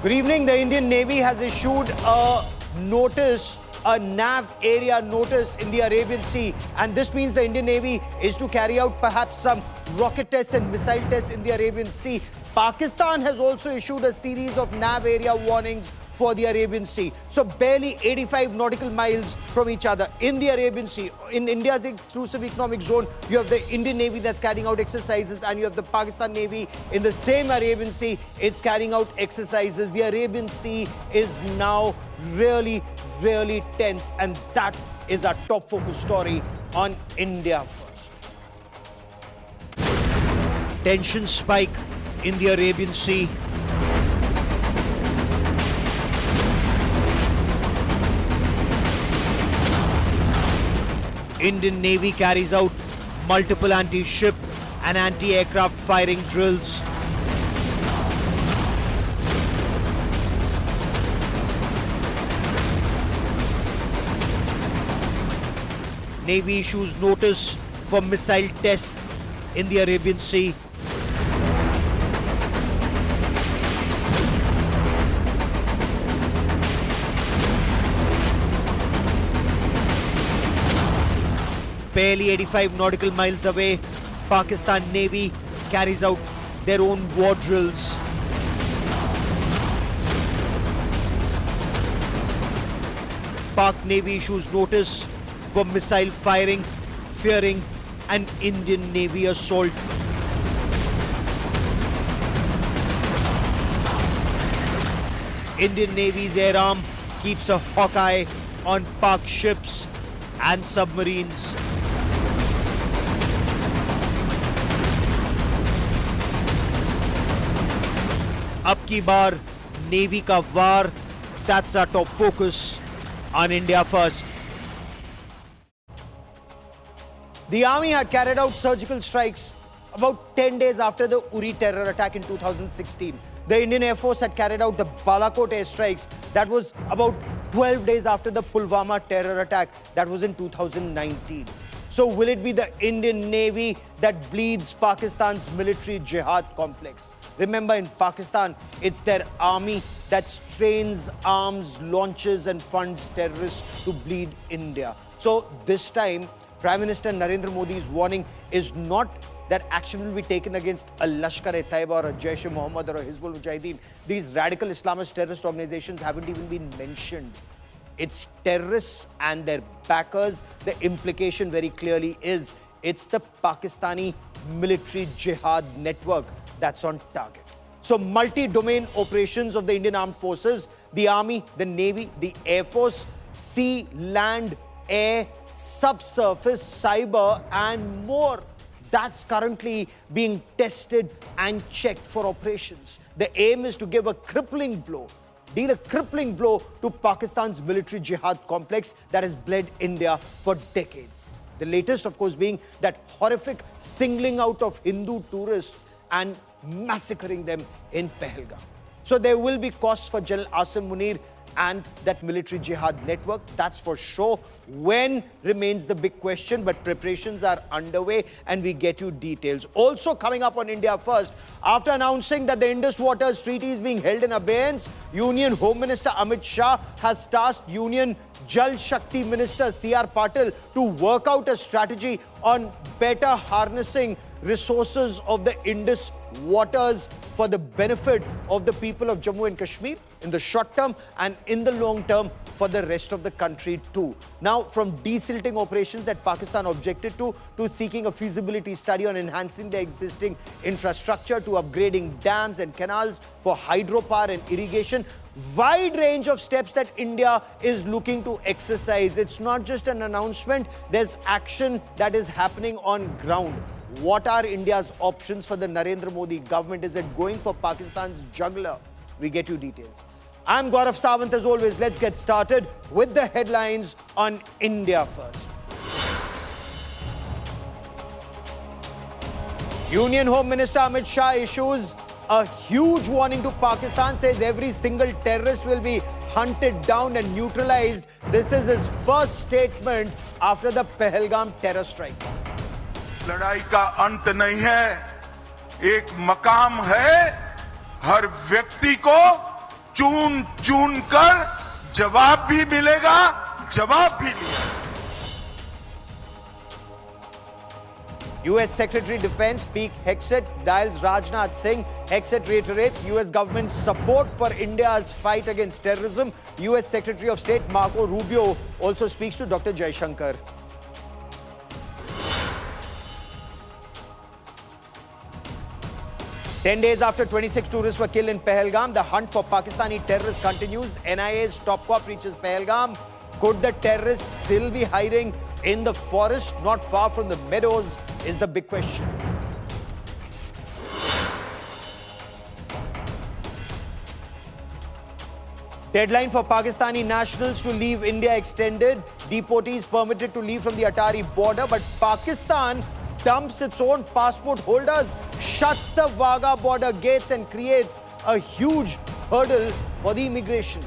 Good evening. The Indian Navy has issued a notice, a nav area notice in the Arabian Sea. And this means the Indian Navy is to carry out perhaps some rocket tests and missile tests in the Arabian Sea. Pakistan has also issued a series of nav area warnings for the Arabian Sea. So barely 85 nautical miles from each other in the Arabian Sea. In India's exclusive economic zone, you have the Indian Navy that's carrying out exercises, and you have the Pakistan Navy in the same Arabian Sea. It's carrying out exercises. The Arabian Sea is now really tense, and that is our top focus story on India First. Tensions spike in the Arabian Sea. Indian Navy carries out multiple anti-ship and anti-aircraft firing drills. Navy issues notice for missile tests in the Arabian Sea. Barely 85 nautical miles away, Pakistan Navy carries out their own war drills. Pak Navy issues notice for missile firing, fearing an Indian Navy assault. Indian Navy's air arm keeps a hawk eye on Pak ships and submarines. Ab ki baar, Navy ka war, that's our top focus on India First. The army had carried out surgical strikes about 10 days after the Uri terror attack in 2016. The Indian Air Force had carried out the Balakot airstrikes. That was about 12 days after the Pulwama terror attack. That was in 2019. So will it be the Indian Navy that bleeds Pakistan's military jihad complex? Remember, in Pakistan, it's their army that strains, arms, launches and funds terrorists to bleed India. So this time, Prime Minister Narendra Modi's warning is not that action will be taken against a Lashkar-e-Taiba or a Jaish-e-Mohammed or a Hizbul Mujahideen. These radical Islamist terrorist organizations haven't even been mentioned. It's terrorists and their backers. The implication very clearly is it's the Pakistani military jihad network that's on target. So multi-domain operations of the Indian Armed Forces, the Army, the Navy, the Air Force, sea, land, air, subsurface, cyber and more. That's currently being tested and checked for operations. The aim is to give a crippling blow, deal a crippling blow to Pakistan's military jihad complex that has bled India for decades. The latest, of course, being that horrific singling out of Hindu tourists and massacring them in Pahalgam. So there will be costs for General Asim Munir and that military jihad network, that's for sure. When remains the big question, but preparations are underway and we get you details. Also coming up on India First, after announcing that the Indus Waters Treaty is being held in abeyance, Union Home Minister Amit Shah has tasked Union Jal Shakti Minister C.R. Patil to work out a strategy on better harnessing resources of the Indus waters for the benefit of the people of Jammu and Kashmir in the short term and in the long term for the rest of the country too. Now, from desilting operations that Pakistan objected to seeking a feasibility study on enhancing the existing infrastructure, to upgrading dams and canals for hydropower and irrigation, wide range of steps that India is looking to exercise. It's not just an announcement, there's action that is happening on ground. What are India's options for the Narendra Modi government? Is it going for Pakistan's juggler? We get you details. I'm Gaurav Sawant as always. Let's get started with the headlines on India First. Union Home Minister Amit Shah issues a huge warning to Pakistan, says every single terrorist will be hunted down and neutralized. This is his first statement after the Pahalgam terror strike. लड़ाई का अंत नहीं है, एक मकाम है हर व्यक्ति को चून चून कर जवाब भी मिलेगा, जवाब भी लिया। US Secretary Defense Pete Hegseth dials Rajnath Singh. Hegseth reiterates US government's support for India's fight against terrorism. US Secretary of State Marco Rubio also speaks to Dr. Jaishankar. Ten days after 26 tourists were killed in Pahalgam, the hunt for Pakistani terrorists continues. NIA's top cop reaches Pahalgam. Could the terrorists still be hiding in the forest not far from the meadows is the big question. Deadline for Pakistani nationals to leave India extended. Deportees permitted to leave from the Atari border, but Pakistan dumps its own passport holders, shuts the Wagah border gates and creates a huge hurdle for the immigration.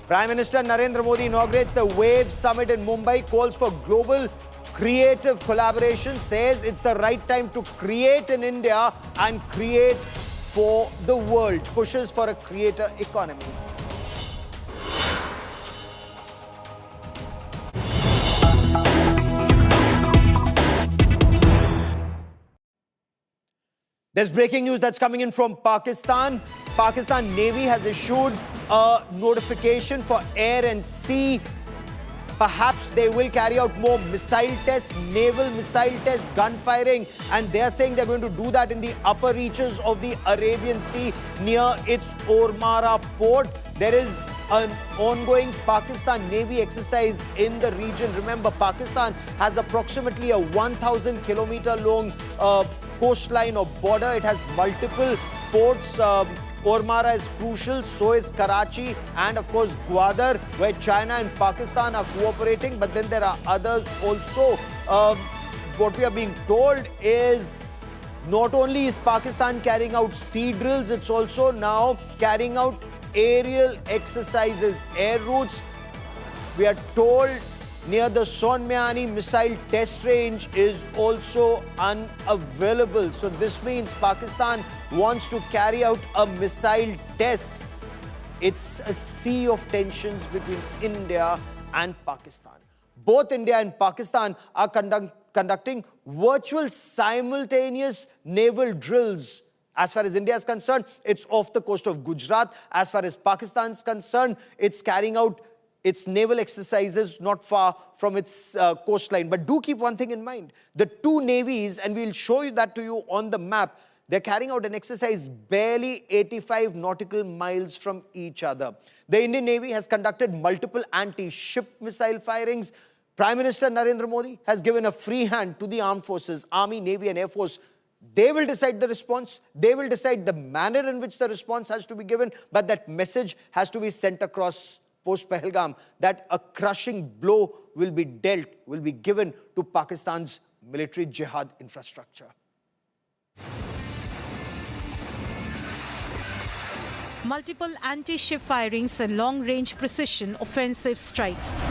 Prime Minister Narendra Modi inaugurates the WAVE Summit in Mumbai, calls for global creative collaboration, says it's the right time to create in India and create for the world, pushes for a creator economy. There's breaking news that's coming in from Pakistan. Pakistan Navy has issued a notification for air and sea. Perhaps they will carry out more missile tests, naval missile tests, gun firing, and they're saying they're going to do that in the upper reaches of the Arabian Sea near its Ormara port. There is an ongoing Pakistan Navy exercise in the region. Remember, Pakistan has approximately a 1,000-kilometer long coastline or border. It has multiple ports. Ormara is crucial, so is Karachi and of course Gwadar, where China and Pakistan are cooperating, but then there are others also. What we are being told is not only is Pakistan carrying out sea drills, it's also now carrying out aerial exercises, air routes. We are told near the Sonmiani missile test range is also unavailable. So this means Pakistan wants to carry out a missile test. It's a sea of tensions between India and Pakistan. Both India and Pakistan are conducting virtual simultaneous naval drills. As far as India is concerned, it's off the coast of Gujarat. As far as Pakistan is concerned, it's carrying out its naval exercises not far from its coastline. But do keep one thing in mind. The two navies, and we'll show you that to you on the map, they're carrying out an exercise barely 85 nautical miles from each other. The Indian Navy has conducted multiple anti-ship missile firings. Prime Minister Narendra Modi has given a free hand to the armed forces, Army, Navy and Air Force. They will decide the response. They will decide the manner in which the response has to be given. But that message has to be sent across post-Pahalgam, that a crushing blow will be dealt, will be given to Pakistan's military jihad infrastructure. Multiple anti-ship firings and long-range precision offensive strikes.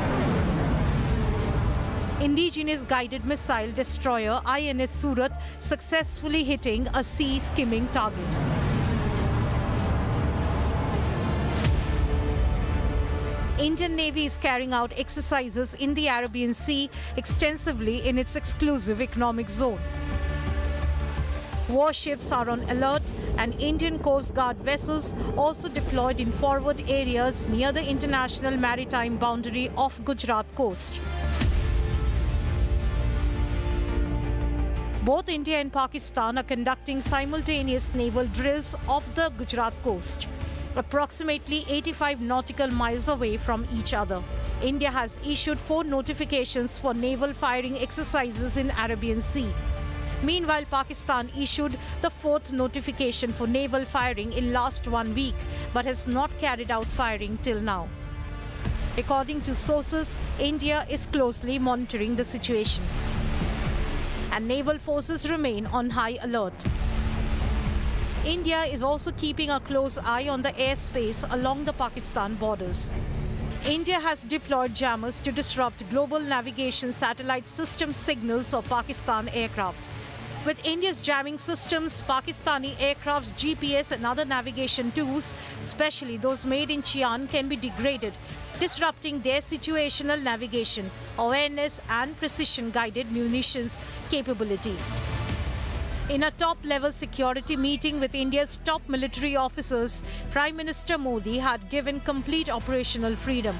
Indigenous guided missile destroyer INS Surat successfully hitting a sea skimming target. Indian Navy is carrying out exercises in the Arabian Sea extensively in its exclusive economic zone. Warships are on alert and Indian Coast Guard vessels also deployed in forward areas near the international maritime boundary of Gujarat coast. Both India and Pakistan are conducting simultaneous naval drills off the Gujarat coast, approximately 85 nautical miles away from each other. India has issued 4 notifications for naval firing exercises in Arabian Sea. Meanwhile, Pakistan issued the 4th notification for naval firing in last 1 week, but has not carried out firing till now. According to sources, India is closely monitoring the situation, and naval forces remain on high alert. India is also keeping a close eye on the airspace along the Pakistan borders. India has deployed jammers to disrupt global navigation satellite system signals of Pakistan aircraft. With India's jamming systems, Pakistani aircraft's GPS and other navigation tools, especially those made in Xi'an, can be degraded, disrupting their situational navigation, awareness and precision-guided munitions capability. In a top-level security meeting with India's top military officers, Prime Minister Modi had given complete operational freedom.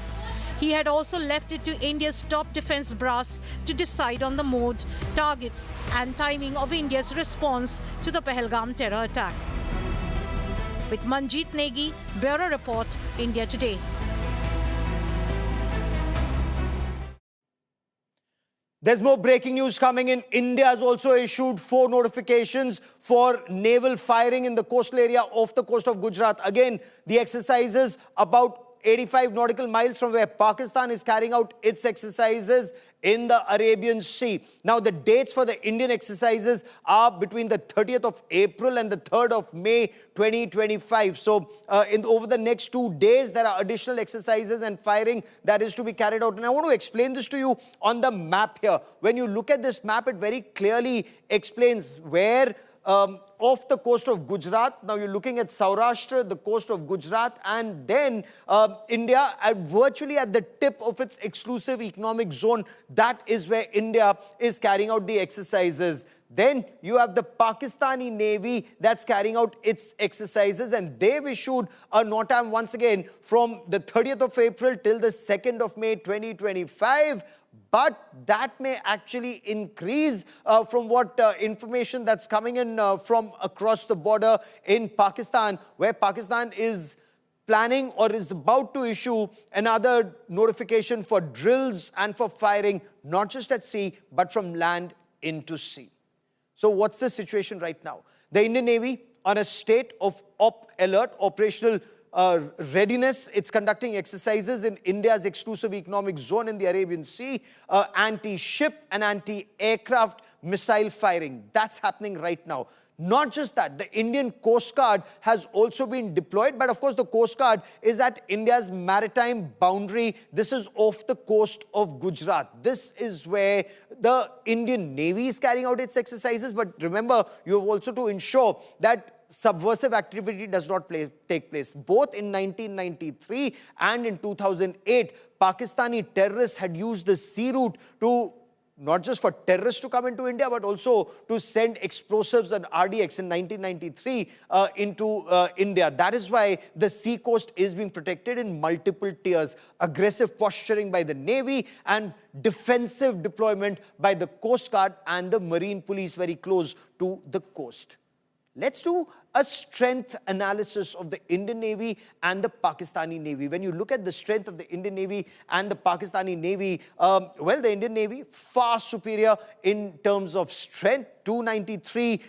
He had also left it to India's top defence brass to decide on the mode, targets and timing of India's response to the Pahalgam terror attack. With Manjeet Negi, Bureau Report, India Today. There's more breaking news coming in. India has also issued 4 notifications for naval firing in the coastal area off the coast of Gujarat. Again, the exercises about 85 nautical miles from where Pakistan is carrying out its exercises in the Arabian Sea. Now, the dates for the Indian exercises are between the 30th of April and the 3rd of May 2025. So, over the next 2 days, there are additional exercises and firing that is to be carried out. And I want to explain this to you on the map here. When you look at this map, it very clearly explains where off the coast of Gujarat. Now you're looking at Saurashtra, the coast of Gujarat, and then India virtually at the tip of its exclusive economic zone. That is where India is carrying out the exercises. Then you have the Pakistani Navy that's carrying out its exercises, and they've issued a NOTAM once again from the 30th of April till the 2nd of May 2025. But that may actually increase from what information that's coming in from across the border in Pakistan, where Pakistan is planning or is about to issue another notification for drills and for firing, not just at sea, but from land into sea. So what's the situation right now? The Indian Navy on a state of alert, operational readiness. It's conducting exercises in India's exclusive economic zone in the Arabian Sea, anti-ship and anti-aircraft missile firing. That's happening right now. Not just that, the Indian Coast Guard has also been deployed, but of course the Coast Guard is at India's maritime boundary. This is off the coast of Gujarat. This is where the Indian Navy is carrying out its exercises, but remember, you have also to ensure that subversive activity does not take place. Both in 1993 and in 2008, Pakistani terrorists had used the sea route to not just for terrorists to come into India, but also to send explosives and RDX in 1993 into India. That is why the sea coast is being protected in multiple tiers. Aggressive posturing by the Navy and defensive deployment by the Coast Guard and the Marine Police very close to the coast. Let's do a strength analysis of the Indian Navy and the Pakistani Navy. When you look at the strength of the Indian Navy and the Pakistani Navy, well, the Indian Navy far superior in terms of strength. 293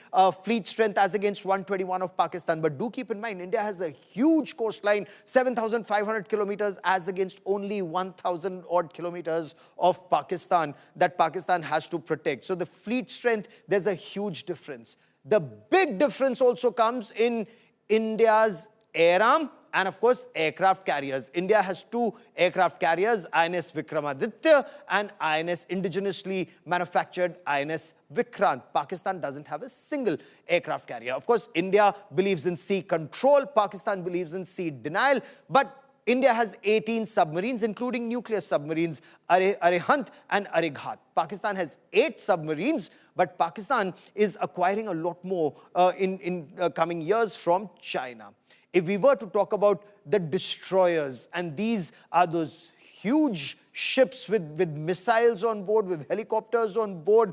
fleet strength as against 121 of Pakistan. But do keep in mind, India has a huge coastline, 7,500 kilometers as against only 1,000 odd kilometers of Pakistan that Pakistan has to protect. So the fleet strength, there's a huge difference. The big difference also comes in India's air arm and, of course, aircraft carriers. India has 2 aircraft carriers, INS Vikramaditya and INS indigenously manufactured INS Vikrant. Pakistan doesn't have a single aircraft carrier. Of course, India believes in sea control. Pakistan believes in sea denial. But India has 18 submarines, including nuclear submarines, Arihant and Arighat. Pakistan has 8 submarines, but Pakistan is acquiring a lot more in coming years from China. If we were to talk about the destroyers, and these are those huge ships with missiles on board, with helicopters on board.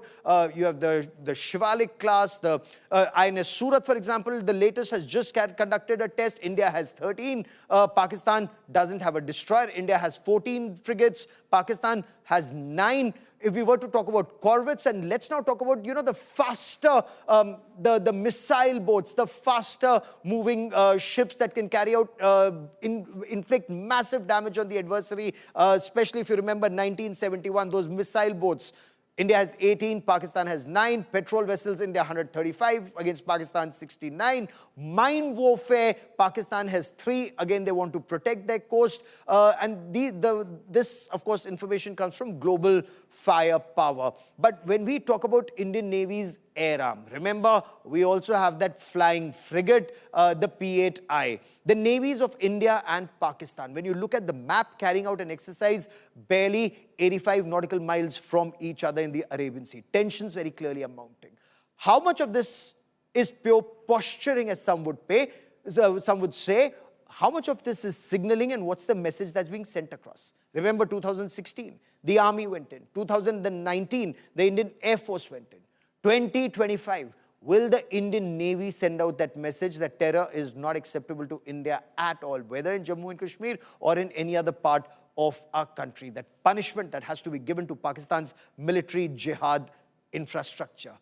You have the Shivalik class, the INS Surat, for example. The latest has just conducted a test. India has 13. Pakistan doesn't have a destroyer. India has 14 frigates. Pakistan has 9. If we were to talk about corvettes, and let's now talk about, the faster, the missile boats, the faster moving ships that can carry out, inflict massive damage on the adversary, especially if you remember 1971, those missile boats. India has 18, Pakistan has 9. Petrol vessels, India 135 against Pakistan 69. Mine warfare, Pakistan has 3. Again, they want to protect their coast. And this, of course, information comes from global firepower. But when we talk about Indian Navy's air arm, remember, we also have that flying frigate, the P-8I. The navies of India and Pakistan, when you look at the map, carrying out an exercise barely 85 nautical miles from each other in the Arabian Sea. Tensions very clearly are mounting. How much of this is pure posturing, as some would say? How much of this is signaling, and what's the message that's being sent across? Remember 2016, the Army went in. 2019, the Indian Air Force went in. 2025, will the Indian Navy send out that message that terror is not acceptable to India at all, whether in Jammu and Kashmir or in any other part of our country? That punishment that has to be given to Pakistan's military jihad infrastructure.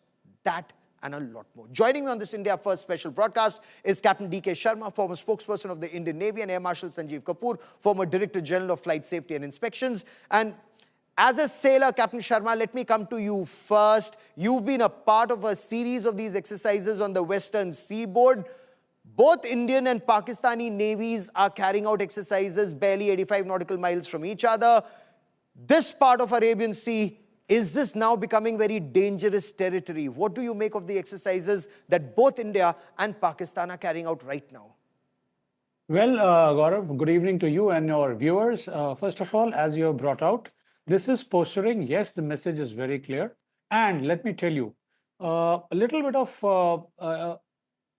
That and a lot more. Joining me on this India First special broadcast is Captain D.K. Sharma, former spokesperson of the Indian Navy, and Air Marshal Sanjeev Kapoor, former Director General of Flight Safety and Inspections. And as a sailor, Captain Sharma, let me come to you first. You've been a part of a series of these exercises on the western seaboard. Both Indian and Pakistani navies are carrying out exercises barely 85 nautical miles from each other. This part of Arabian Sea, is this now becoming very dangerous territory? What do you make of the exercises that both India and Pakistan are carrying out right now? Well, Gaurav, good evening to you and your viewers. First of all, as you have brought out, this is posturing. Yes, the message is very clear. And let me tell you, a little bit of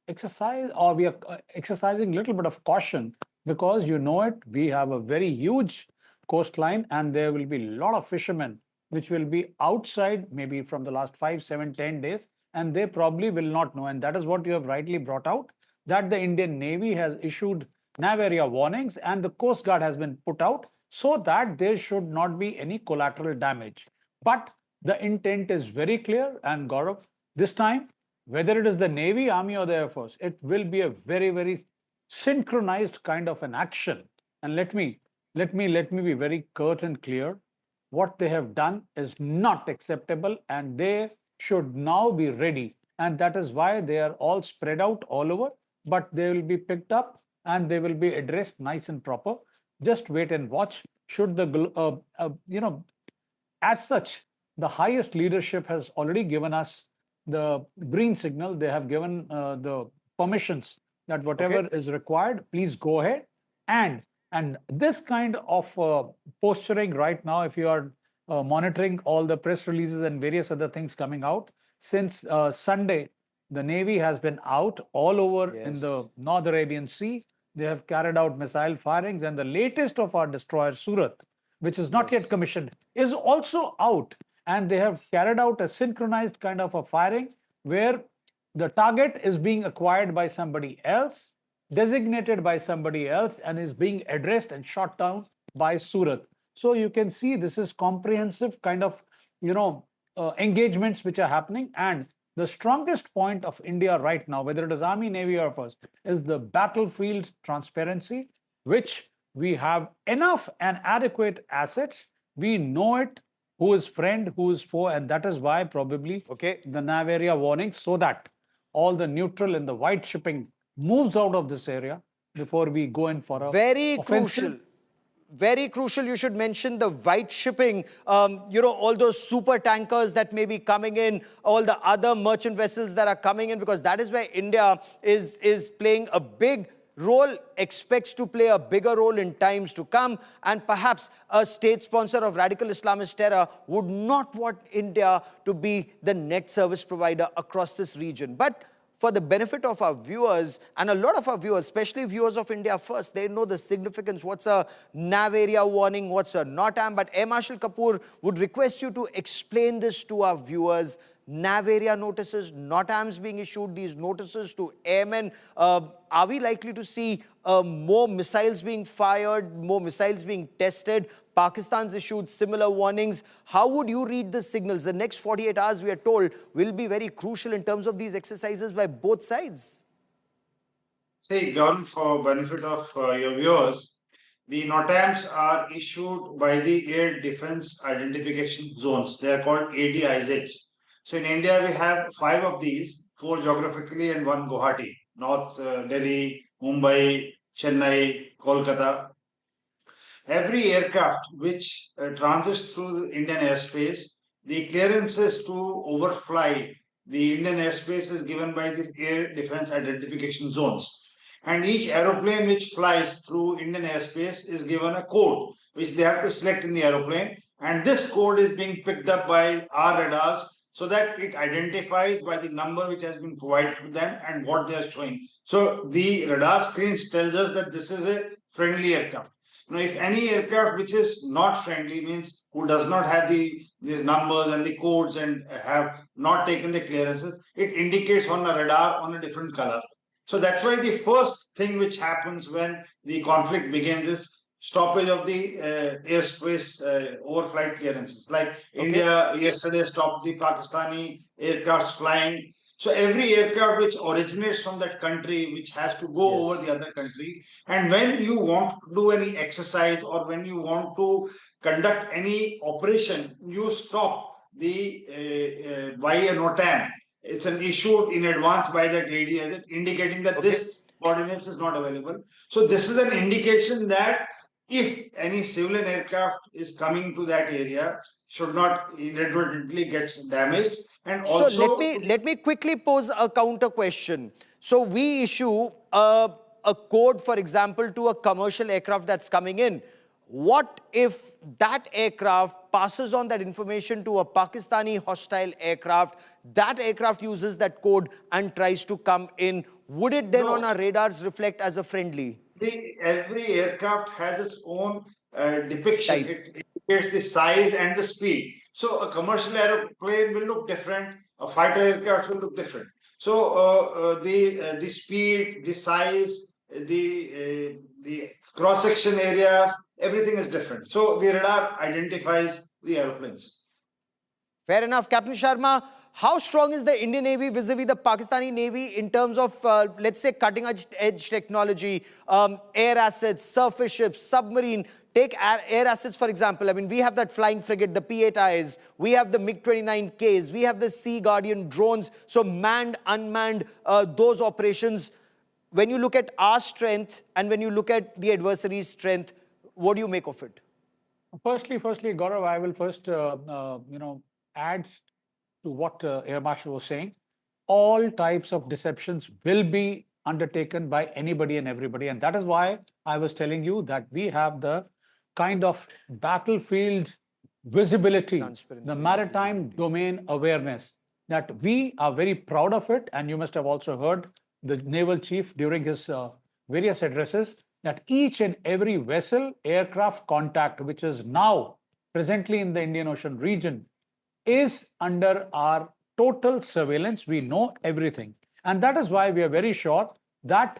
exercise, or we are exercising a little bit of caution, because you know it, we have a very huge coastline, and there will be a lot of fishermen which will be outside maybe from the last 5, 7, 10 days, and they probably will not know. And that is what you have rightly brought out, that the Indian Navy has issued nav area warnings and the Coast Guard has been put out so that there should not be any collateral damage. But the intent is very clear, and Gaurav, this time, whether it is the Navy, Army, or the Air Force, it will be a very, very synchronized kind of an action. And let me be very curt and clear. What they have done is not acceptable, and they should now be ready. And that is why they are all spread out all over, but they will be picked up and they will be addressed nice and proper. Just wait and watch. Should the, as such, the highest leadership has already given us the green signal. They have given the permissions that whatever is required, please go ahead. And this kind of posturing right now, if you are monitoring all the press releases and various other things coming out, since Sunday, the Navy has been out all over in the North Arabian Sea. They have carried out missile firings, and the latest of our destroyer, Surat, which is not yet commissioned, is also out. And they have carried out a synchronized kind of a firing where the target is being acquired by somebody else, designated by somebody else, and is being addressed and shot down by Surat. So you can see this is comprehensive kind of, engagements which are happening. And the strongest point of India right now, whether it is Army, Navy, or Force, is the battlefield transparency, which we have enough and adequate assets. We know it, who is friend, who is foe, and that is why probably the nav area warning, so that all the neutral and the white shipping moves out of this area before we go in for a very crucial. Very crucial. You should mention the white shipping, all those super tankers that may be coming in, all the other merchant vessels that are coming in, because that is where India is playing a big role, expects to play a bigger role in times to come. And perhaps a state sponsor of radical Islamist terror would not want India to be the net service provider across this region. But for the benefit of our viewers, and a lot of our viewers, especially viewers of India First, they know the significance. What's a nav area warning? What's a NOTAM? But Air Marshal Kapoor would request you to explain this to our viewers. Nav area notices, NOTAMs being issued, these notices to airmen. Are we likely to see more missiles being fired, more missiles being tested? Pakistan's issued similar warnings. How would you read the signals? The next 48 hours, we are told, will be very crucial in terms of these exercises by both sides. See, Gaurav, for benefit of your viewers, The NOTAMs are issued by the Air Defense Identification Zones. They are called ADIZs. So in India, we have 5 of these, 4 geographically and 1 Guwahati, North Delhi, Mumbai, Chennai, Kolkata. Every aircraft which transits through the Indian airspace, the clearances to overfly the Indian airspace is given by the Air Defense Identification Zones. And each aeroplane which flies through Indian airspace is given a code which they have to select in the aeroplane. And this code is being picked up by our radars so that it identifies by the number which has been provided to them and what they are showing. So the radar screens tells us that this is a friendly aircraft. Now, if any aircraft which is not friendly, means who does not have these numbers and the codes and have not taken the clearances, it indicates on a radar on a different color. So that's why the first thing which happens when the conflict begins is stoppage of the airspace overflight clearances. Like India yesterday stopped the Pakistani aircrafts flying. So every aircraft which originates from that country, which has to go over the other country, and when you want to do any exercise or when you want to conduct any operation, you stop the by a NOTAM. It's an issue in advance by that ADI indicating that this coordinates is not available. So this is an indication that if any civilian aircraft is coming to that area, should not inadvertently get damaged. And also, so let me quickly pose a counter question. So we issue a code, for example, to a commercial aircraft that's coming in. What if that aircraft passes on that information to a Pakistani hostile aircraft? That aircraft uses that code and tries to come in. Would it then on our radars reflect as a friendly? Every aircraft has its own depiction. It indicates the size and the speed. So a commercial aeroplane will look different. A fighter aircraft will look different. So the speed, the size, the cross section areas, everything is different. So the radar identifies the aeroplanes. Fair enough. Captain Sharma, how strong is the Indian Navy vis-a-vis the Pakistani Navy in terms of, let's say, cutting-edge technology, air assets, surface ships, submarine? Take air assets, for example. I mean, we have that flying frigate, the P-8Is. We have the MiG-29Ks. We have the Sea Guardian drones. So manned, unmanned, those operations. When you look at our strength and when you look at the adversary's strength, what do you make of it? Firstly, Gaurav, I will first, add to what Air Marshal was saying. All types of deceptions will be undertaken by anybody and everybody. And that is why I was telling you that we have the kind of battlefield visibility, the maritime domain awareness, that we are very proud of it. And you must have also heard the naval chief during his various addresses that each and every vessel, aircraft contact, which is now presently in the Indian Ocean region, is under our total surveillance. We know everything. And that is why we are very sure that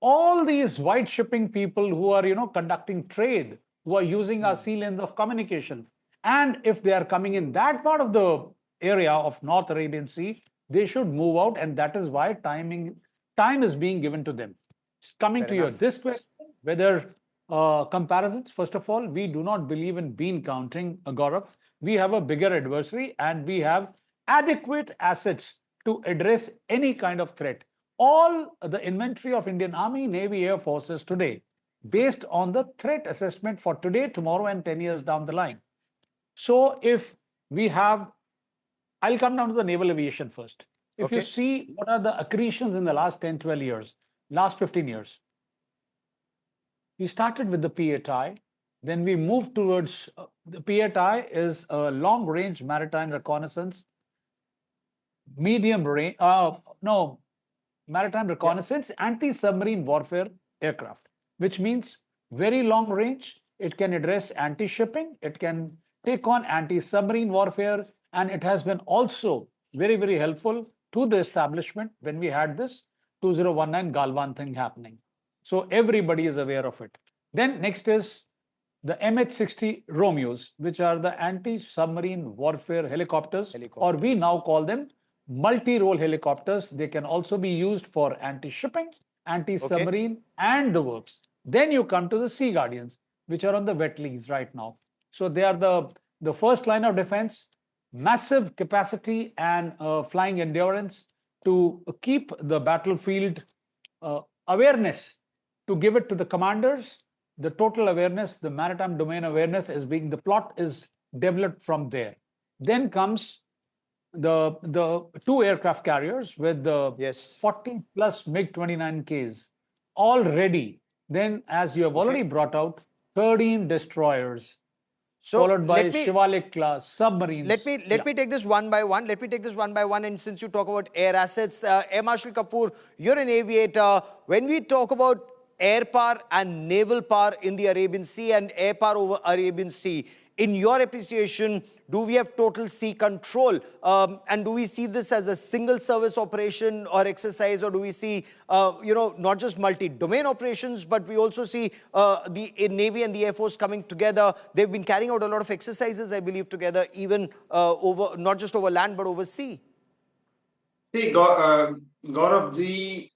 all these white shipping people who are, conducting trade, who are using our sea lanes of communication, and if they are coming in that part of the area of North Arabian Sea, they should move out. And that is why time is being given to them. Coming to this question, whether comparisons, first of all, we do not believe in bean counting, Gaurav. We have a bigger adversary and we have adequate assets to address any kind of threat. All the inventory of Indian Army, Navy, Air Forces today, based on the threat assessment for today, tomorrow, and 10 years down the line. So if we have, I'll come down to the naval aviation first. If you see what are the accretions in the last 10, 12 years, last 15 years, we started with the P-8I, then we moved towards the P-8I is a long-range maritime reconnaissance, maritime reconnaissance, anti-submarine warfare aircraft, which means very long range. It can address anti-shipping, it can take on anti-submarine warfare, and it has been also very, very helpful to the establishment when we had this 2019 Galwan thing happening. So everybody is aware of it. Then next is the MH-60 Romeos, which are the anti-submarine warfare helicopters, or we now call them multi-role helicopters. They can also be used for anti-shipping, anti-submarine, and the works. Then you come to the Sea Guardians, which are on the wet lease right now. So they are the first line of defense, massive capacity and flying endurance to keep the battlefield awareness, to give it to the commanders. The total awareness, the maritime domain awareness is being, the plot is developed from there. Then comes the two aircraft carriers with the Yes. 40 plus MiG-29Ks all ready. Then, as you have already brought out, 13 destroyers, So followed by let me Shivalik class submarines. let me take this one by one. Let me take this one by one. And since you talk about air assets, Air Marshal Kapoor, you're an aviator. When we talk about air power and naval power in the Arabian Sea and air power over Arabian Sea, in your appreciation, do we have total sea control? And do we see this as a single service operation or exercise, or do we see, not just multi-domain operations, but we also see the Navy and the Air Force coming together? They've been carrying out a lot of exercises, I believe, together, even over, not just over land, but over sea. See, Gaurav,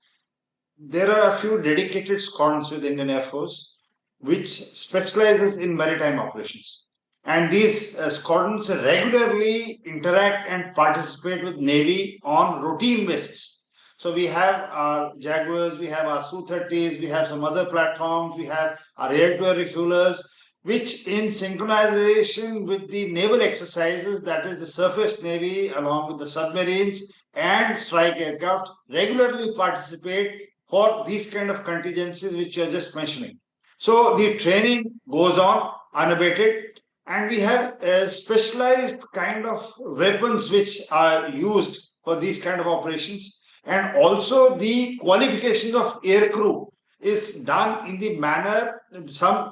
there are a few dedicated squadrons with Indian Air Force which specializes in maritime operations. And these squadrons regularly interact and participate with Navy on routine basis. So we have our Jaguars, we have our Su-30s, we have some other platforms, we have our air-to-air refuelers, which in synchronization with the naval exercises, that is the surface Navy along with the submarines and strike aircraft, regularly participate for these kind of contingencies which you are just mentioning. So the training goes on unabated, and we have specialized kind of weapons which are used for these kind of operations. And also the qualification of air crew is done in the manner,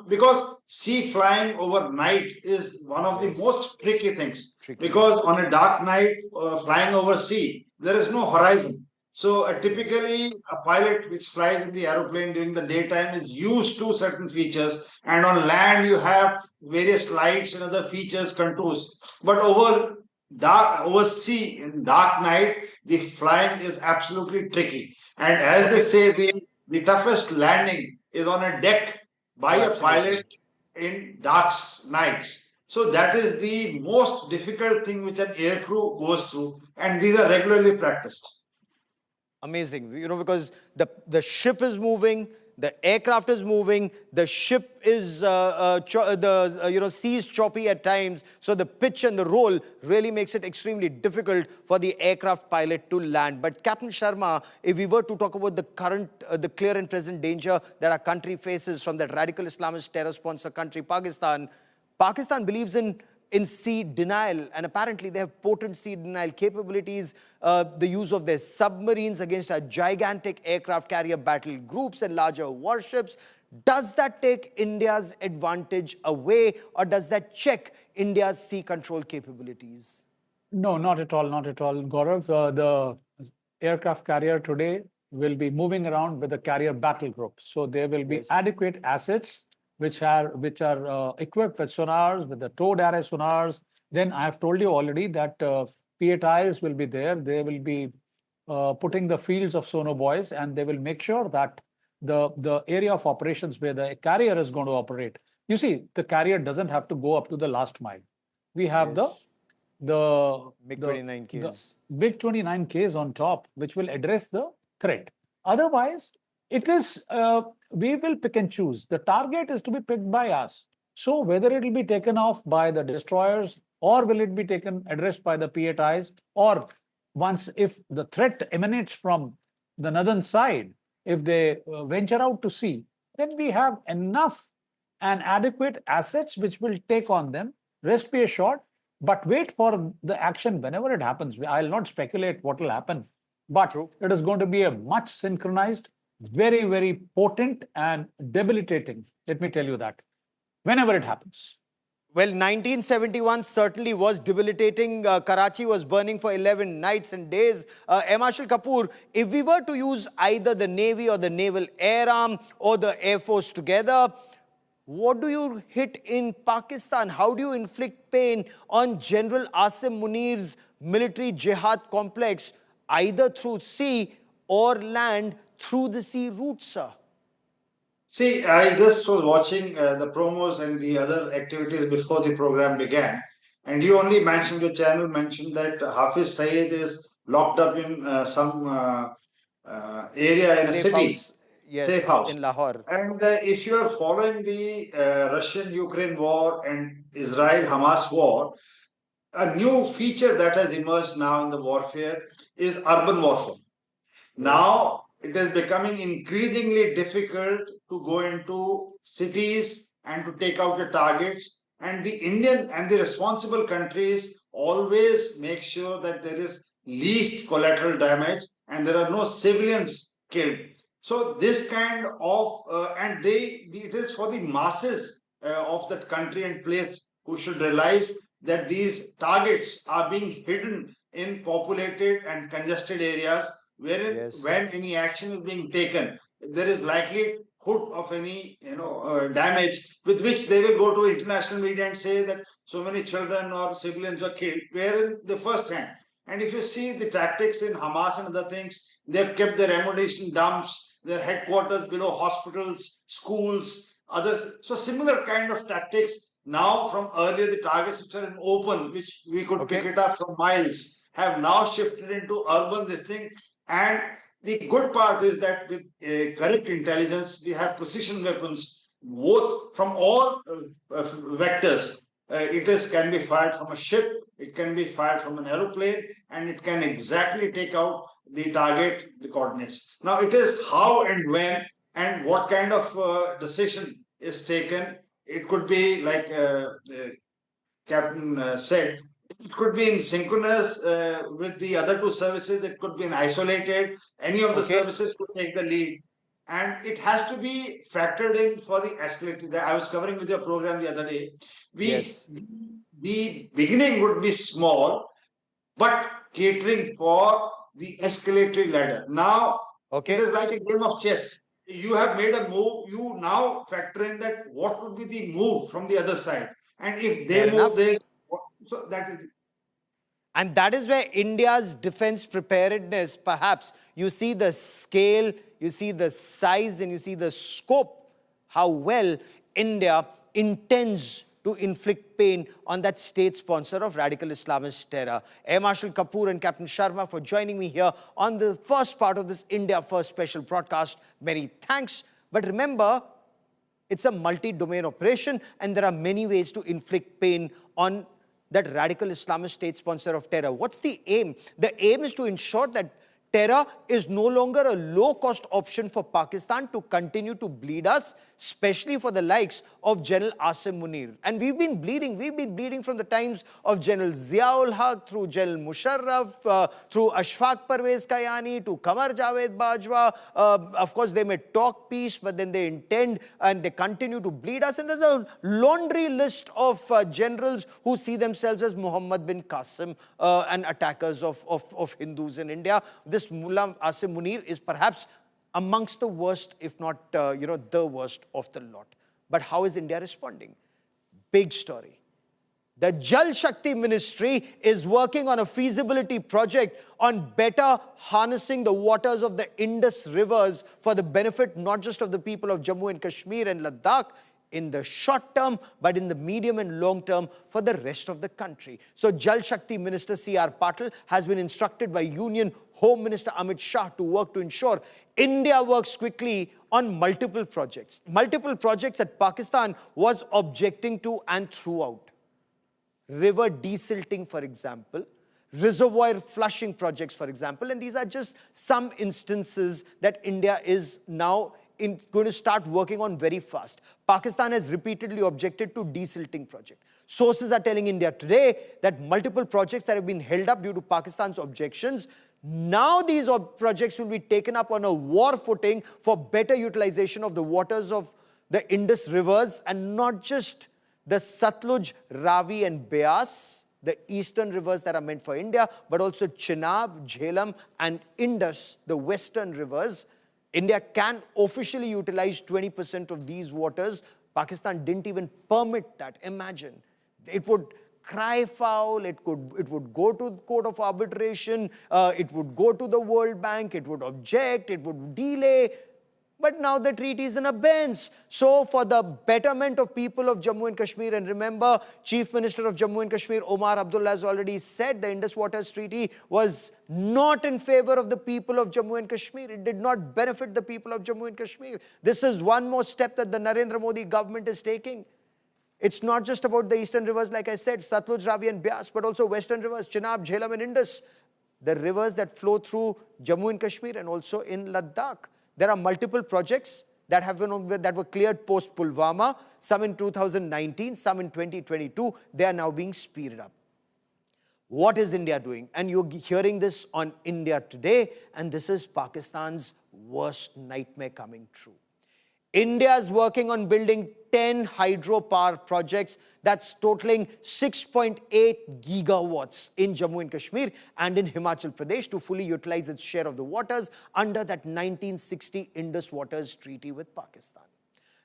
because sea flying overnight is one of the most tricky things. Because on a dark night, flying over sea, there is no horizon. So typically a pilot which flies in the aeroplane during the daytime is used to certain features, and on land you have various lights and other features, contours. But over sea in dark night, the flying is absolutely tricky. And as they say, the toughest landing is on a deck by a pilot in dark nights. So that is the most difficult thing which an air crew goes through, and these are regularly practiced. Amazing, because the ship is moving, the aircraft is moving, the ship is, sea is choppy at times. So the pitch and the roll really makes it extremely difficult for the aircraft pilot to land. But Captain Sharma, if we were to talk about the current, the clear and present danger that our country faces from that radical Islamist terror sponsor country, Pakistan believes in sea denial, and apparently they have potent sea denial capabilities, the use of their submarines against our gigantic aircraft carrier battle groups and larger warships. Does that take India's advantage away, or does that check India's sea control capabilities? No, not at all, not at all, Gaurav. The aircraft carrier today will be moving around with a carrier battle group. So there will be adequate assets which are equipped with sonars, with the towed array sonars. Then I have told you already that PATIs will be there. They will be putting the fields of sonobuoys, and they will make sure that the area of operations where the carrier is going to operate. You see, the carrier doesn't have to go up to the last mile. We have the MiG-29Ks. MiG-29Ks on top, which will address the threat. Otherwise, it is, we will pick and choose. The target is to be picked by us. So whether it will be taken off by the destroyers, or will it be addressed by the PATIs, or if the threat emanates from the northern side, if they venture out to sea, then we have enough and adequate assets which will take on them. Rest be assured, but wait for the action whenever it happens. I'll not speculate what will happen, but it is going to be a much synchronized, very, very potent and debilitating, let me tell you that, whenever it happens. Well, 1971 certainly was debilitating. Karachi was burning for 11 nights and days. Air Marshal Kapoor, if we were to use either the Navy or the Naval Air Arm or the Air Force together, what do you hit in Pakistan? How do you inflict pain on General Asim Munir's military jihad complex, either through sea or land through the sea route, sir? See, I just was watching the promos and the other activities before the program began, and you only mentioned, your channel mentioned that Hafiz Saeed is locked up in some area in a Safe city, house, safe yes, house. in Lahore. And if you are following the Russian-Ukraine war and Israel-Hamas war, a new feature that has emerged now in the warfare is urban warfare. Yes. Now it is becoming increasingly difficult to go into cities and to take out the targets. And the Indian and the responsible countries always make sure that there is least collateral damage and there are no civilians killed. So this kind of and it is for the masses of that country and place who should realize that these targets are being hidden in populated and congested areas wherein Yes. when any action is being taken, there is likelihood of any damage with which they will go to international media and say that so many children or civilians were killed, wherein the first hand. And if you see the tactics in Hamas and other things, they've kept their ammunition dumps, their headquarters below hospitals, schools, others. So similar kind of tactics now from earlier the targets which are in open, which we could pick it up from miles, have now shifted into urban this thing. And the good part is that with correct intelligence, we have precision weapons, both from all vectors. Can be fired from a ship, it can be fired from an aeroplane, and it can exactly take out the target, the coordinates. Now, it is how and when and what kind of decision is taken. It could be like Captain said, it could be in synchronous with the other two services. It could be in isolated. Any of the Okay. services could take the lead. And it has to be factored in for the escalatory. I was covering with your program the other day. Yes. The beginning would be small, but catering for the escalatory ladder. Now, Okay. it is like a game of chess. You have made a move, you now factor in that what would be the move from the other side. And if they Fair move enough. this, so that is And that is where India's defense preparedness, perhaps, you see the scale, you see the size, and you see the scope, how well India intends to inflict pain on that state sponsor of radical Islamist terror. Air Marshal Kapoor and Captain Sharma for joining me here on the first part of this India First special broadcast. Many thanks. But remember, it's a multi-domain operation, and there are many ways to inflict pain on that radical Islamist state sponsor of terror. What's the aim? The aim is to ensure that terror is no longer a low-cost option for Pakistan to continue to bleed us, especially for the likes of General Asim Munir. And we've been bleeding from the times of General Ziaul Haq, through General Musharraf, through Ashfaq Parvez Kayani, to Qamar Javed Bajwa. Of course, they may talk peace, but then they intend and they continue to bleed us. And there's a laundry list of generals who see themselves as Muhammad bin Qasim and attackers of Hindus in India. This Mullah Asim Munir is perhaps amongst the worst, if not, the worst of the lot. But how is India responding? Big story. The Jal Shakti Ministry is working on a feasibility project on better harnessing the waters of the Indus rivers for the benefit not just of the people of Jammu and Kashmir and Ladakh in the short term, but in the medium and long term for the rest of the country. So Jal Shakti Minister C.R. Patil has been instructed by Union Home Minister Amit Shah to work to ensure India works quickly on multiple projects that Pakistan was objecting to and throughout. River desilting, for example, reservoir flushing projects, for example, and these are just some instances that India is now going to start working on very fast. Pakistan has repeatedly objected to desilting project. Sources are telling India today that multiple projects that have been held up due to Pakistan's objections, now these projects will be taken up on a war footing for better utilization of the waters of the Indus rivers, and not just the Satluj, Ravi and Beas, the eastern rivers that are meant for India, but also Chenab, Jhelum and Indus, the western rivers. India can officially utilize 20% of these waters. Pakistan didn't even permit that. Imagine. It would cry foul, it would go to the court of arbitration, it would go to the World Bank, it would object, it would delay. But now the treaty is in abeyance. So for the betterment of people of Jammu and Kashmir, and remember, Chief Minister of Jammu and Kashmir, Omar Abdullah, has already said the Indus Waters Treaty was not in favor of the people of Jammu and Kashmir. It did not benefit the people of Jammu and Kashmir. This is one more step that the Narendra Modi government is taking. It's not just about the eastern rivers, like I said, Satluj, Ravi and Beas, but also western rivers, Chenab, Jhelum and Indus. The rivers that flow through Jammu and Kashmir and also in Ladakh. There are multiple projects that were cleared post Pulwama, some in 2019, some in 2022. They are now being speeded up. What is India doing? And you're hearing this on India Today, and this is Pakistan's worst nightmare coming true. India is working on building 10 hydropower projects that's totaling 6.8 gigawatts in Jammu and Kashmir and in Himachal Pradesh to fully utilize its share of the waters under that 1960 Indus Waters Treaty with Pakistan.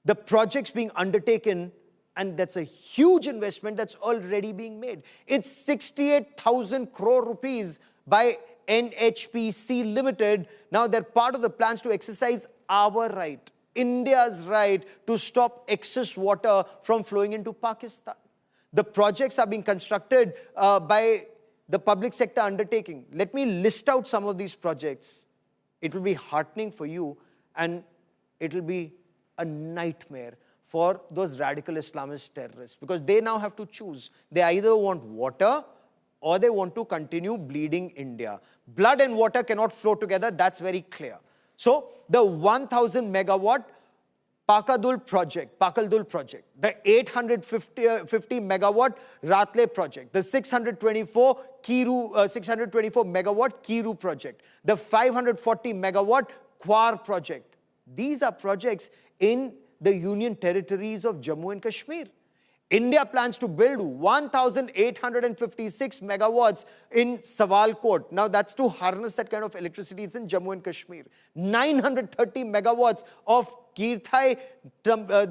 The projects being undertaken, and that's a huge investment that's already being made. It's 68,000 crore rupees by NHPC Limited. Now they're part of the plans to exercise our right, India's right, to stop excess water from flowing into Pakistan. The projects are being constructed by the public sector undertaking. Let me list out some of these projects. It will be heartening for you, and it will be a nightmare for those radical Islamist terrorists, because they now have to choose. They either want water or they want to continue bleeding India. Blood and water cannot flow together, that's very clear. So the 1,000 megawatt Pakaldul project, the 850 megawatt Ratle project, the 624 megawatt Kiru project, the 540 megawatt Kwar project. These are projects in the Union territories of Jammu and Kashmir. India plans to build 1,856 megawatts in Sawant. Now that's to harness that kind of electricity. It's in Jammu and Kashmir. 930 megawatts of Kirthai,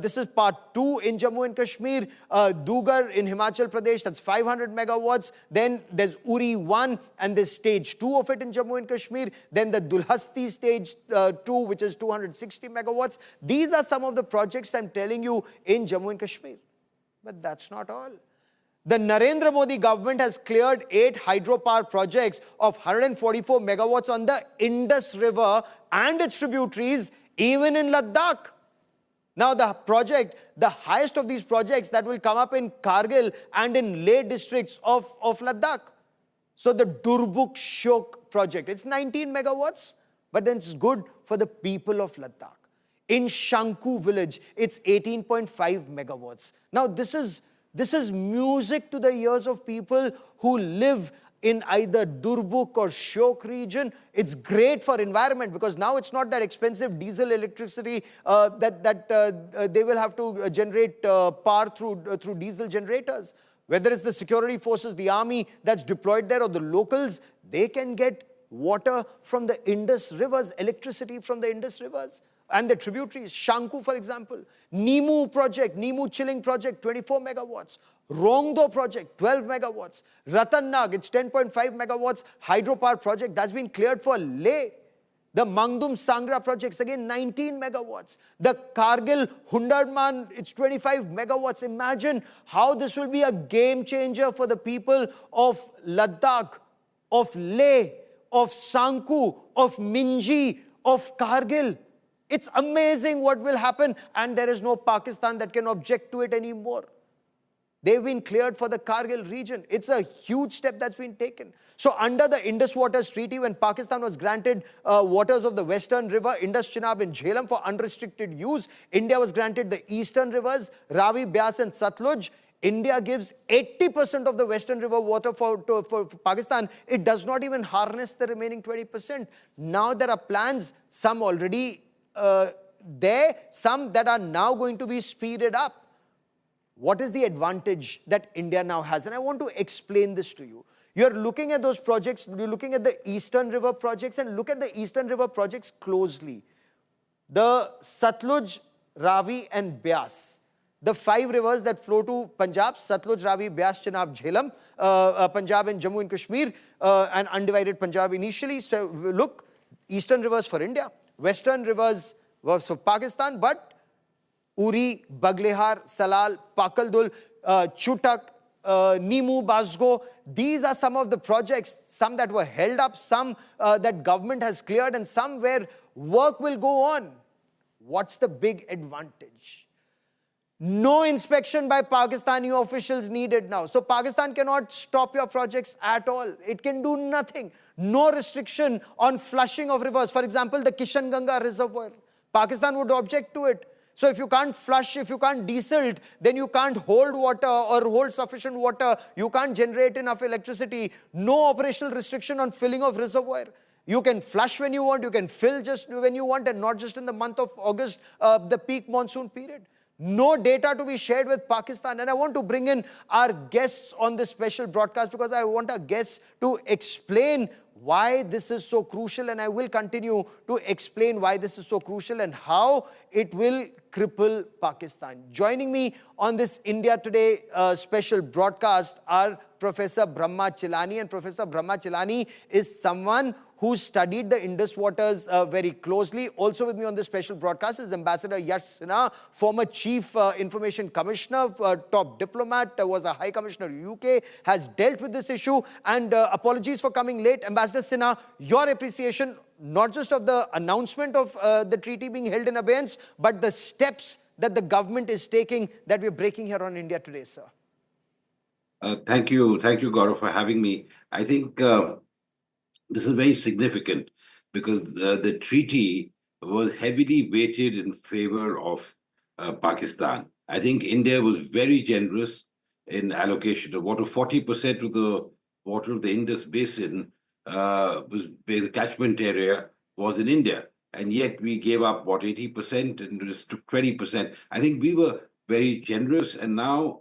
this is part 2 in Jammu and Kashmir. Dugar in Himachal Pradesh, that's 500 megawatts. Then there's Uri 1 and there's stage 2 of it in Jammu and Kashmir. Then the Dulhasti stage 2, which is 260 megawatts. These are some of the projects I'm telling you in Jammu and Kashmir. But that's not all. The Narendra Modi government has cleared 8 hydropower projects of 144 megawatts on the Indus River and its tributaries, even in Ladakh. Now the project, the highest of these projects that will come up in Kargil and in Leh districts of Ladakh. So the Durbuk Shok project, it's 19 megawatts, but then it's good for the people of Ladakh. In Shanku village, it's 18.5 megawatts. Now this is music to the ears of people who live in either Durbuk or Shok region. It's great for environment because now it's not that expensive diesel electricity that they will have to generate power through diesel generators. Whether it's the security forces, the army that's deployed there, or the locals, they can get water from the Indus rivers, electricity from the Indus rivers and the tributaries. Shanku, for example. Nimu project, Nimu chilling project, 24 megawatts. Rongdo project, 12 megawatts. Ratannag, it's 10.5 megawatts hydropower project that's been cleared for Leh. The Mangdum Sangra projects, again 19 megawatts. The Kargil Hundarman, it's 25 megawatts. Imagine how this will be a game changer for the people of Ladakh, of Leh, of Sanku, of Minji, of Kargil. It's amazing what will happen, and there is no Pakistan that can object to it anymore. They've been cleared for the Kargil region. It's a huge step that's been taken. So under the Indus Waters Treaty, when Pakistan was granted waters of the Western River, Indus, Chenab and Jhelum for unrestricted use, India was granted the Eastern rivers, Ravi, Beas and Satluj. India gives 80% of the Western River water for Pakistan. It does not even harness the remaining 20%. Now there are plans, some already there, some that are now going to be speeded up. What is the advantage that India now has? And I want to explain this to you. You're looking at those projects, you're looking at the Eastern River projects, and look at the Eastern River projects closely. The Satluj, Ravi and Beas, the 5 rivers that flow to Punjab, Satluj, Ravi, Beas, Chenab, Jhelum, Punjab and Jammu and Kashmir, and undivided Punjab initially. So look, Eastern rivers for India, Western rivers was for Pakistan, but Uri, Baglehar, Salal, Pakaldul, Chutak, Nimu, Basgo. These are some of the projects, some that were held up, some that government has cleared, and some where work will go on. What's the big advantage? No inspection by Pakistani officials needed now. So Pakistan cannot stop your projects at all. It can do nothing. No restriction on flushing of rivers. For example, the Kishan Ganga reservoir. Pakistan would object to it. So if you can't flush, if you can't desilt, then you can't hold water or hold sufficient water. You can't generate enough electricity. No operational restriction on filling of reservoir. You can flush when you want, you can fill just when you want, and not just in the month of August, the peak monsoon period. No data to be shared with Pakistan. And I want to bring in our guests on this special broadcast because I want our guests to explain why this is so crucial, and I will continue to explain why this is so crucial and how it will cripple Pakistan. Joining me on this India Today special broadcast are Professor Brahma Chilani, and Professor Brahma Chilani is someone who studied the Indus waters very closely. Also with me on this special broadcast is Ambassador Yash Sinha, former Chief Information Commissioner, top diplomat, was a High Commissioner UK, has dealt with this issue. And apologies for coming late. Ambassador Sinha, your appreciation not just of the announcement of the treaty being held in abeyance, but the steps that the government is taking that we're breaking here on India Today, sir. Thank you, Gaurav, for having me. I think this is very significant because the treaty was heavily weighted in favor of Pakistan. I think India was very generous in allocation of water. 40% of the water of the Indus Basin the catchment area was in India. And yet we gave up, 80% and just took 20%. I think we were very generous. And now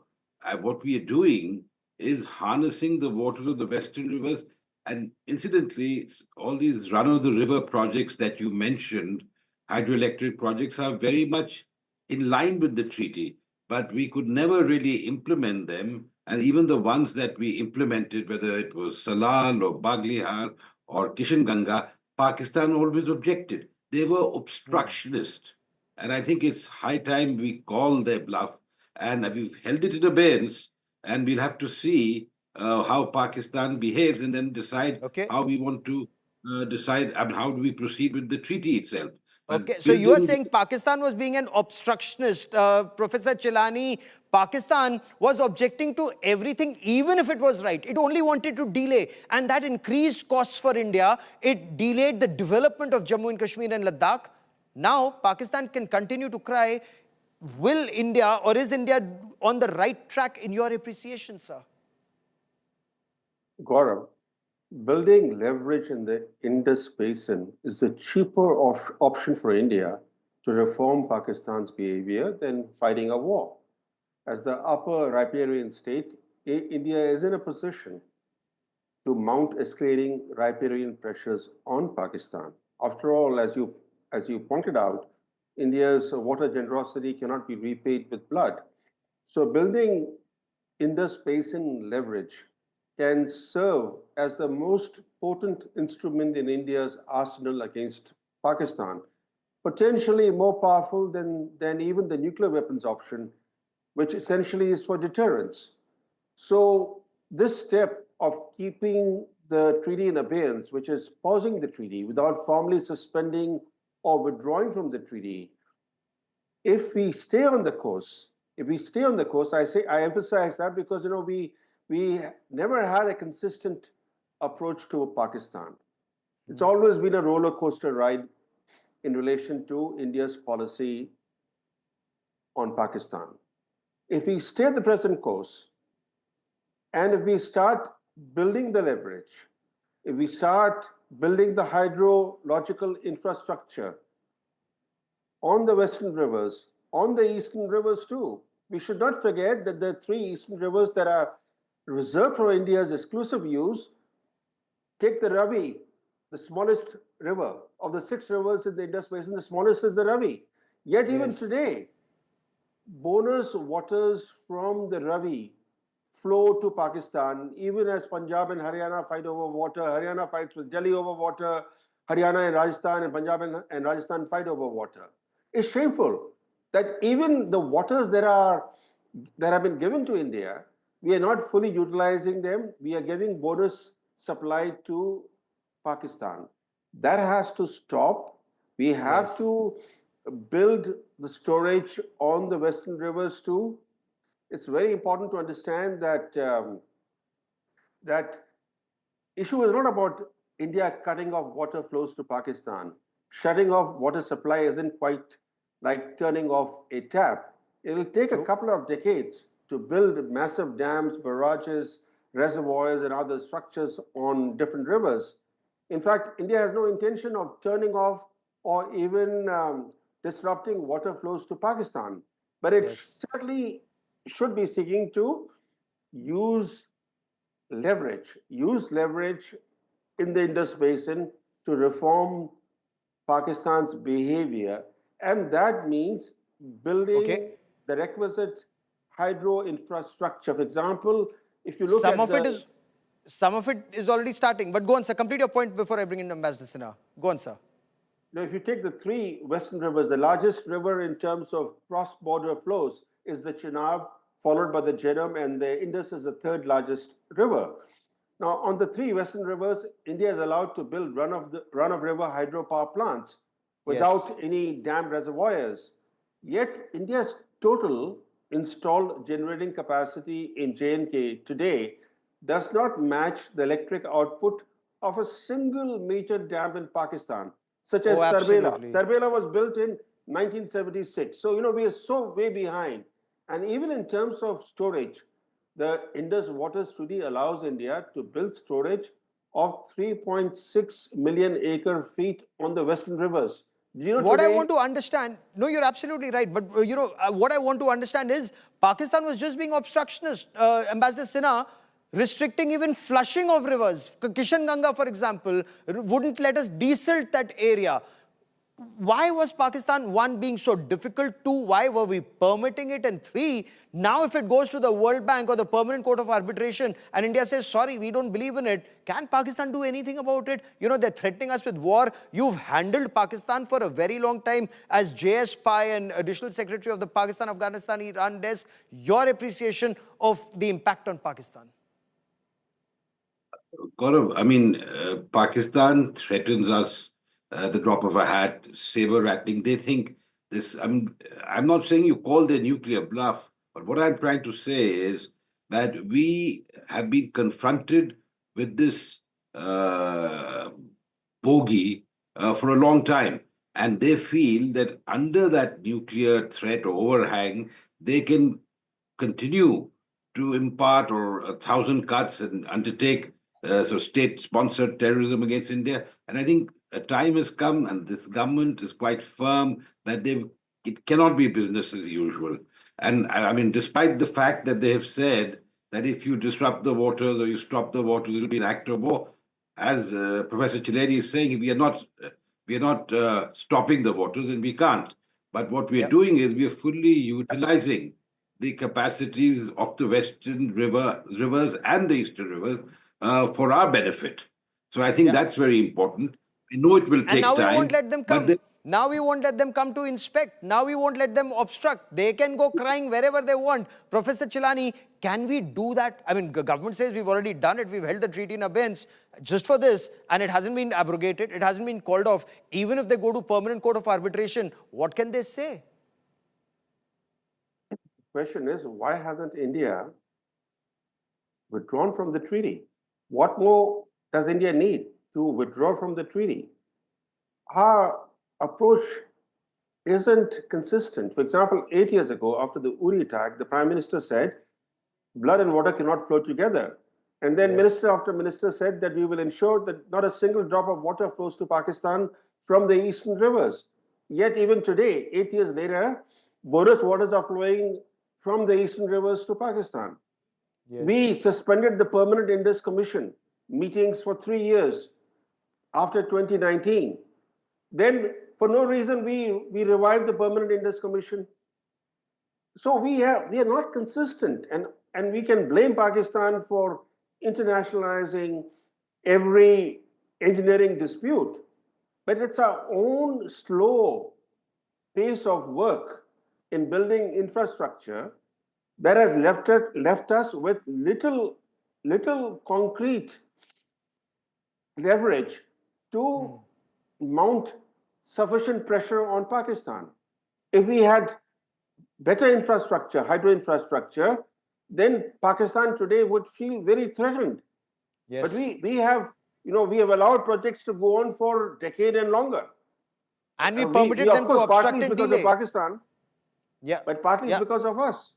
what we are doing is harnessing the water of the Western rivers. And incidentally, all these run-of-the-river projects that you mentioned, hydroelectric projects, are very much in line with the treaty, but we could never really implement them. And even the ones that we implemented, whether it was Salal or Baglihar or Kishan Ganga, Pakistan always objected. They were obstructionist. And I think it's high time we call their bluff. And we've held it in abeyance, and we'll have to see how Pakistan behaves and then decide how we want to decide how do we proceed with the treaty itself. Okay, so you are saying Pakistan was being an obstructionist. Professor Chilani, Pakistan was objecting to everything, even if it was right. It only wanted to delay, and that increased costs for India. It delayed the development of Jammu and Kashmir and Ladakh. Now, Pakistan can continue to cry. Will India, or is India on the right track in your appreciation, sir? Gaurav, building leverage in the Indus Basin is a cheaper option for India to reform Pakistan's behavior than fighting a war. As the upper riparian state, India is in a position to mount escalating riparian pressures on Pakistan. After all, as you pointed out, India's water generosity cannot be repaid with blood. So building Indus Basin leverage can serve as the most potent instrument in India's arsenal against Pakistan, potentially more powerful than even the nuclear weapons option, which essentially is for deterrence. So this step of keeping the treaty in abeyance, which is pausing the treaty without formally suspending or withdrawing from the treaty, if we stay on the course, I emphasize that because we never had a consistent approach to Pakistan. It's always been a roller coaster ride in relation to India's policy on Pakistan. If we stay the present course, and if we start building the leverage, if we start building the hydrological infrastructure on the Western rivers, on the Eastern rivers too, we should not forget that the 3 Eastern rivers that are reserved for India's exclusive use, take the Ravi, the smallest river of the 6 rivers in the Indus Basin, the smallest is the Ravi. Yet even today, bonus waters from the Ravi flow to Pakistan, even as Punjab and Haryana fight over water. Haryana fights with Delhi over water. Haryana and Rajasthan and Punjab and Rajasthan fight over water. is shameful that even the waters that have been given to India, we are not fully utilizing them. We are giving bonus supply to Pakistan. That has to stop. We have Yes. to build the storage on the western rivers too. It's very important to understand that that issue is not about India cutting off water flows to Pakistan. Shutting off water supply isn't quite like turning off a tap. It'll take a True. couple of decades to build massive dams, barrages, reservoirs, and other structures on different rivers. In fact, India has no intention of turning off or even disrupting water flows to Pakistan. But it Yes. certainly should be seeking to use use leverage in the Indus Basin to reform Pakistan's behavior. And that means building Okay. the requisite hydro infrastructure. For example, if you look Some at of it the is some of it is already starting. But go on, sir. Complete your point before I bring in Ambassador Sinha. Go on, sir. Now, if you take the three western rivers, the largest river in terms of cross-border flows is the Chenab, followed by the Jhelum, and the Indus is the third largest river. Now, on the three western rivers, India is allowed to build run-of-river hydropower plants Yes. without any dam reservoirs. Yet, India's total installed generating capacity in J&K today does not match the electric output of a single major dam in Pakistan, such Oh, as Tarbela. absolutely. Tarbela was built in 1976. So, we are so way behind. And even in terms of storage, the Indus Waters Treaty allows India to build storage of 3.6 million acre feet on the western rivers. What I Today, want to understand, no, you're absolutely right. But, what I want to understand is Pakistan was just being obstructionist. Ambassador Sinha, restricting even flushing of rivers. Kishan Ganga, for example, wouldn't let us desilt that area. Why was Pakistan, one, being so difficult? Two, why were we permitting it? And three, now if it goes to the World Bank or the Permanent Court of Arbitration and India says, sorry, we don't believe in it, can Pakistan do anything about it? They're threatening us with war. You've handled Pakistan for a very long time as JS Pai and Additional Secretary of the Pakistan, Afghanistan, Iran desk. Your appreciation of the impact on Pakistan? Gaurav, I mean, Pakistan threatens us the drop of a hat, saber rattling. They think this. I'm not saying you call their nuclear bluff, but what I'm trying to say is that we have been confronted with this bogey for a long time, and they feel that under that nuclear threat or overhang, they can continue to impart or 1,000 cuts and undertake state-sponsored terrorism against India. And I think a time has come, and this government is quite firm that it cannot be business as usual. And I mean, despite the fact that they have said that if you disrupt the waters or you stop the waters, it'll be an act of war. As Professor Chilleri is saying, we are not stopping the waters, and we can't. But what we are doing is we are fully utilizing the capacities of the western rivers and the eastern rivers for our benefit. So I think that's very important. I know it will And take now we time, won't let them but come. Now we won't let them come to inspect. Now we won't let them obstruct. They can go crying wherever they want. Professor Chilani, can we do that? I mean, the government says we've already done it. We've held the treaty in abeyance just for this, and it hasn't been abrogated. It hasn't been called off. Even if they go to Permanent Court of Arbitration, what can they say? the question is, why hasn't India withdrawn from the treaty? What more does India need to withdraw from the treaty? Our approach isn't consistent. For example, 8 years ago, after the Uri attack, the Prime Minister said, blood and water cannot flow together. And then minister after minister said that we will ensure that not a single drop of water flows to Pakistan from the eastern rivers. Yet even today, 8 years later, bonus waters are flowing from the eastern rivers to Pakistan. We suspended the Permanent Indus Commission meetings for 3 years after 2019. Then, for no reason, we revived the Permanent Indus Commission. So we are not consistent, and we can blame Pakistan for internationalizing every engineering dispute, but it's our own slow pace of work in building infrastructure that has left us with little concrete leverage to mount sufficient pressure on Pakistan. If we had better infrastructure, hydro infrastructure, then Pakistan today would feel very threatened. Yes. But we have, we have allowed projects to go on for decade and longer. And we permitted them to obstruct and because delay. of Pakistan, Yeah. but partly it's because of us.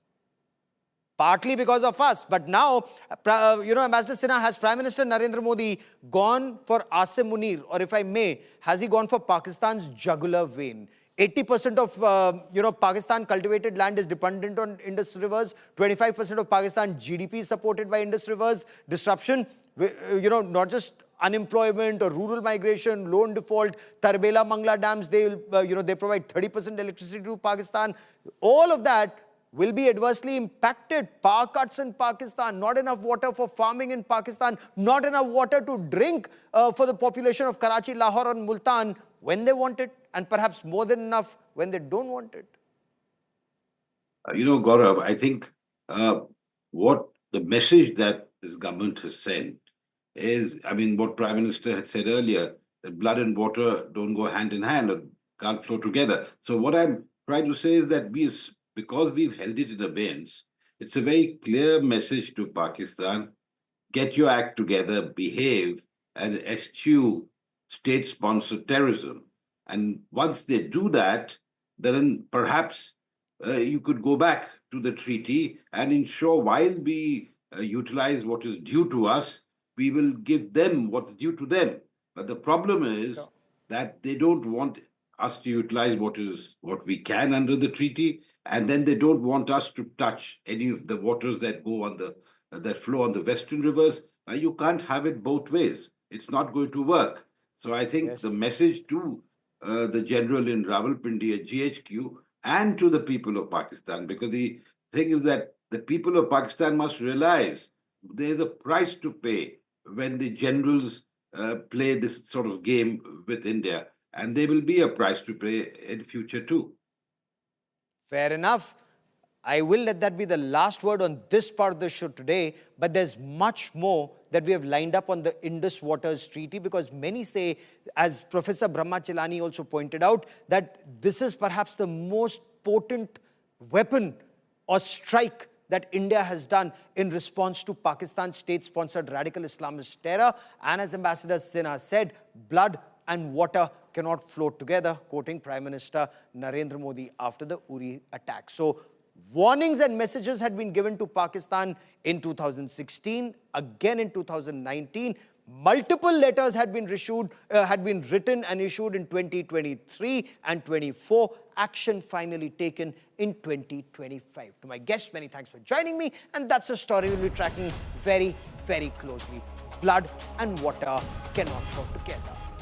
Partly because of us. But now, Ambassador Sinha, has Prime Minister Narendra Modi gone for Asim Munir, or if I may, has he gone for Pakistan's jugular vein? 80% of, Pakistan cultivated land is dependent on Indus rivers. 25% of Pakistan GDP is supported by Indus rivers. Disruption, not just unemployment or rural migration, loan default, Tarbela Mangla dams, they provide 30% electricity to Pakistan. All of that will be adversely impacted. Power cuts in Pakistan, not enough water for farming in Pakistan, not enough water to drink for the population of Karachi, Lahore and Multan when they want it, and perhaps more than enough when they don't want it. Gaurav, I think what the message that this government has sent is, what Prime Minister had said earlier, that blood and water don't go hand in hand or can't flow together. So what I'm trying to say is that because we've held it in abeyance, it's a very clear message to Pakistan: get your act together, behave, and eschew state-sponsored terrorism. And once they do that, then perhaps you could go back to the treaty and ensure, while we utilize what is due to us, we will give them what's due to them. But the problem is that they don't want us to utilize what we can under the treaty, and then they don't want us to touch any of the waters that go on that flow on the western rivers. Now, you can't have it both ways. It's not going to work. So I think the message to the general in Rawalpindi at GHQ and to the people of Pakistan, because the thing is that the people of Pakistan must realize there's a price to pay when the generals play this sort of game with India, and there will be a price to pay in future too. Fair enough. I will let that be the last word on this part of the show today, but there's much more that we have lined up on the Indus Waters Treaty, because many say, as Professor Brahma Chilani also pointed out, that this is perhaps the most potent weapon or strike that India has done in response to Pakistan's state-sponsored radical Islamist terror. And as Ambassador Sinha said, blood and water cannot flow together, quoting Prime Minister Narendra Modi after the Uri attack. So warnings and messages had been given to Pakistan in 2016, again in 2019. Multiple letters had been written and issued in 2023 and 24. Action finally taken in 2025. To my guests, many thanks for joining me. And that's a story we'll be tracking very, very closely. Blood and water cannot flow together.